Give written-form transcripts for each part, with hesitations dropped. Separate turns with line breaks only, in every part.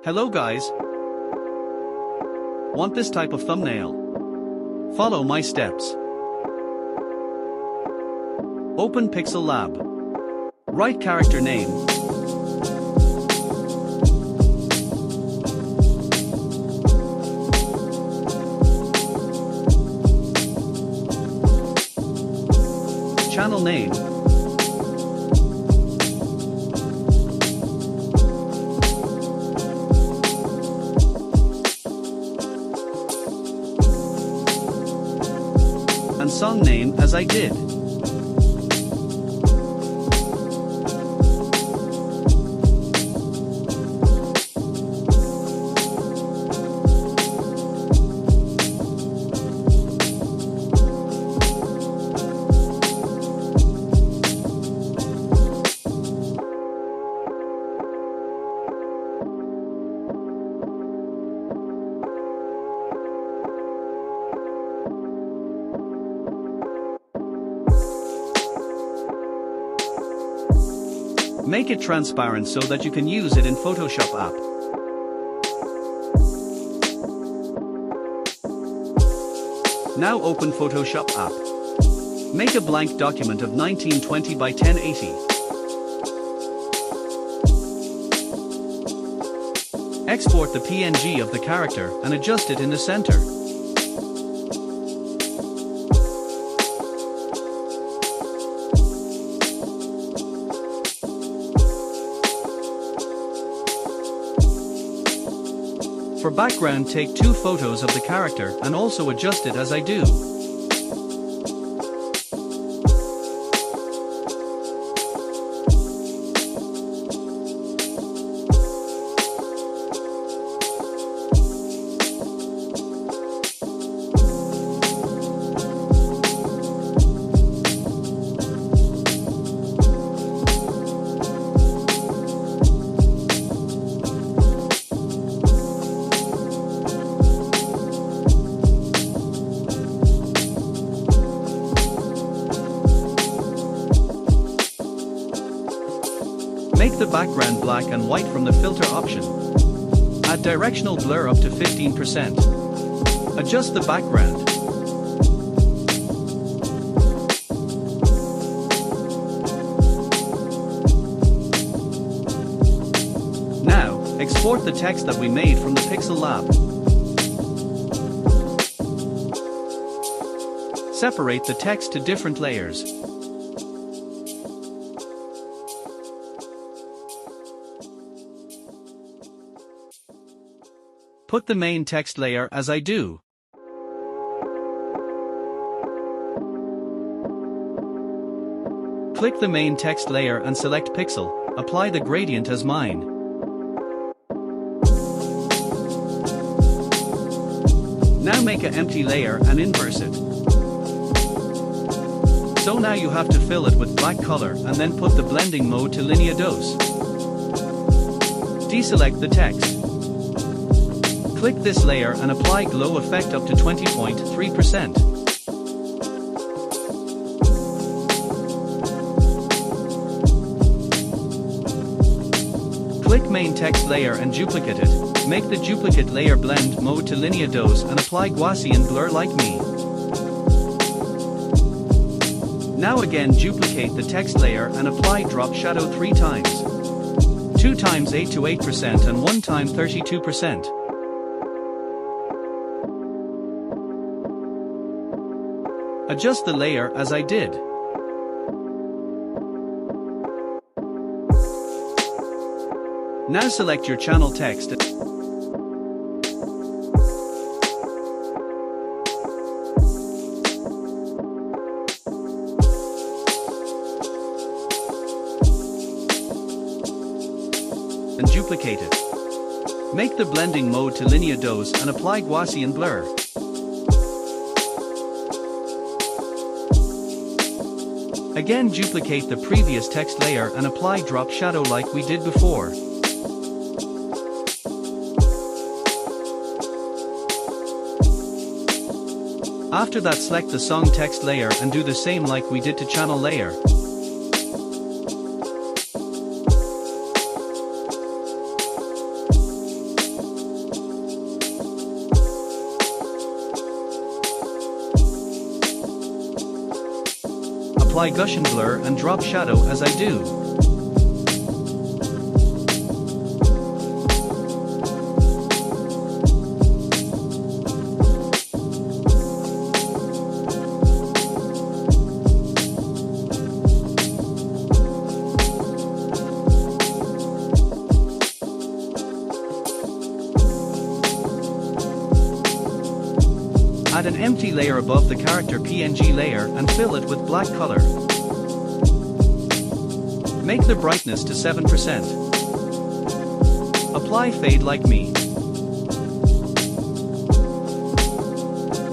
Hello guys. Want this type of thumbnail? Follow my steps. Open Pixel Lab. Write character name. Channel name. And song name as I did. Make it transparent so that you can use it in Photoshop app. Now open Photoshop app. Make a blank document of 1920 by 1080. Export the PNG of the character and adjust it in the center. For background, take 2 photos of the character and also adjust it as I do. Make the background black and white from the filter option. Add directional blur up to 15%. Adjust the background. Now, export the text that we made from the Pixel Lab. Separate the text to different layers. Put the main text layer as I do. Click the main text layer and select Pixel. Apply the gradient as mine. Now make an empty layer and inverse it. So now you have to fill it with black color and then put the blending mode to linear dose. Deselect the text. Click this layer and apply glow effect up to 20.3%. Click main text layer and duplicate it. Make the duplicate layer blend mode to linear dose and apply Gaussian blur like me. Now again duplicate the text layer and apply drop shadow 3 times. 2 times 8 to 8% and 1 time 32%. Adjust the layer as I did. Now select your channel text and duplicate it. Make the blending mode to linear dose and apply Gaussian blur. Again duplicate the previous text layer and apply drop shadow like we did before. After that select the song text layer and do the same like we did to channel layer. apply Gaussian blur and drop shadow as I do. Add an empty layer above the character PNG layer and fill it with black color. Make the brightness to 7%. Apply fade like me.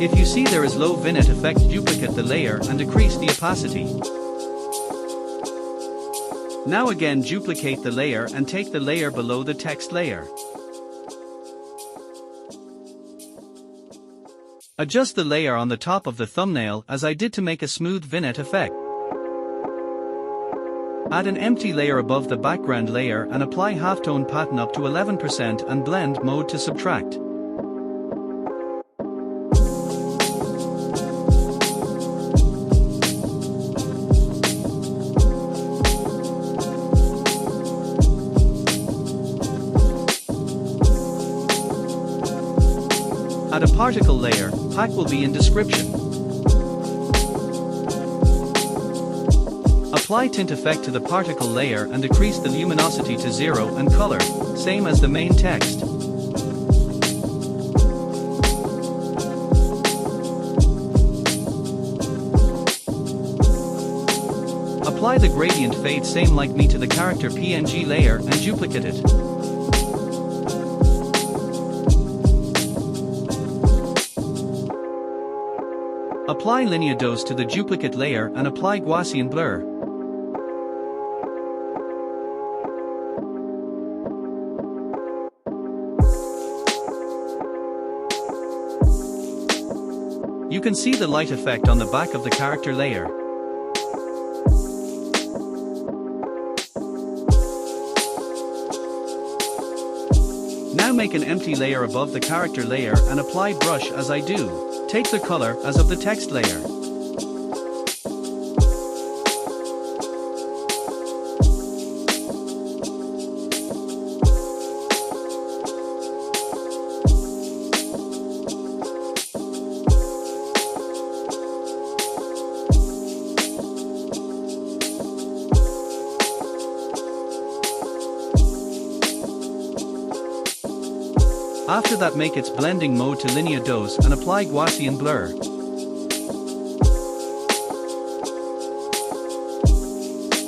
If you see there is low vignette effect, duplicate the layer and decrease the opacity. Now again duplicate the layer and take the layer below the text layer. Adjust the layer on the top of the thumbnail as I did to make a smooth vignette effect. Add an empty layer above the background layer and apply halftone pattern up to 11% and blend mode to subtract. Add a particle layer, pack will be in description. Apply tint effect to the particle layer and decrease the luminosity to 0 and color, same as the main text. Apply the gradient fade same like me to the character PNG layer and duplicate it. Apply linear dose to the duplicate layer and apply Gaussian blur. You can see the light effect on the back of the character layer. Now make an empty layer above the character layer and apply brush as I do. Take the color as of the text layer. After that make its blending mode to linear dose and apply Gaussian blur.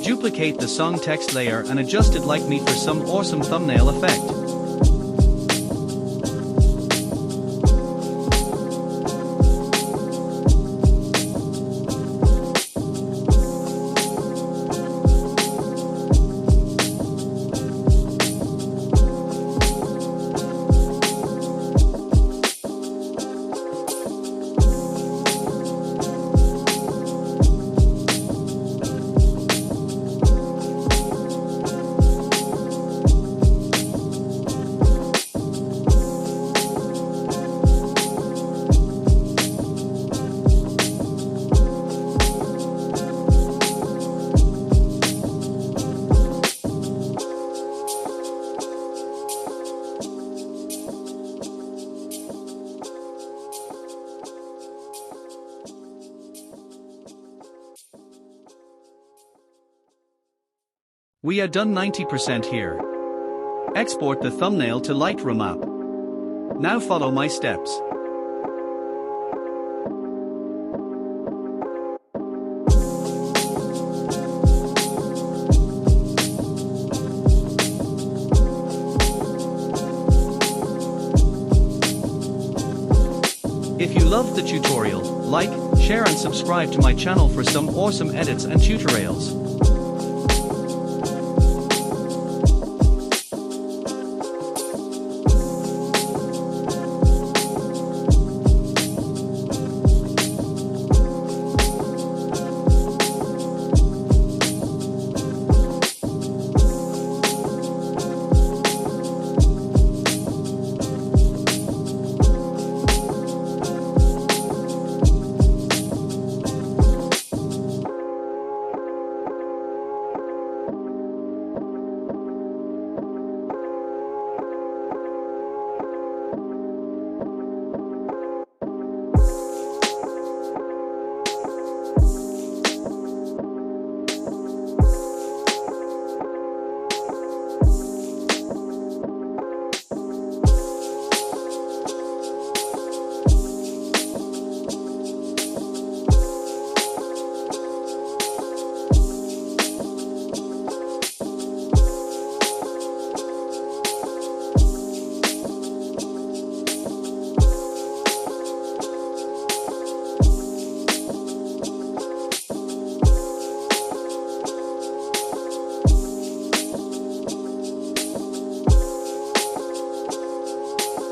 Duplicate the song text layer and adjust it like me for some awesome thumbnail effect. We are done 90% here. Export the thumbnail to Lightroom app. Now follow my steps. If you loved the tutorial, like, share and subscribe to my channel for some awesome edits and tutorials.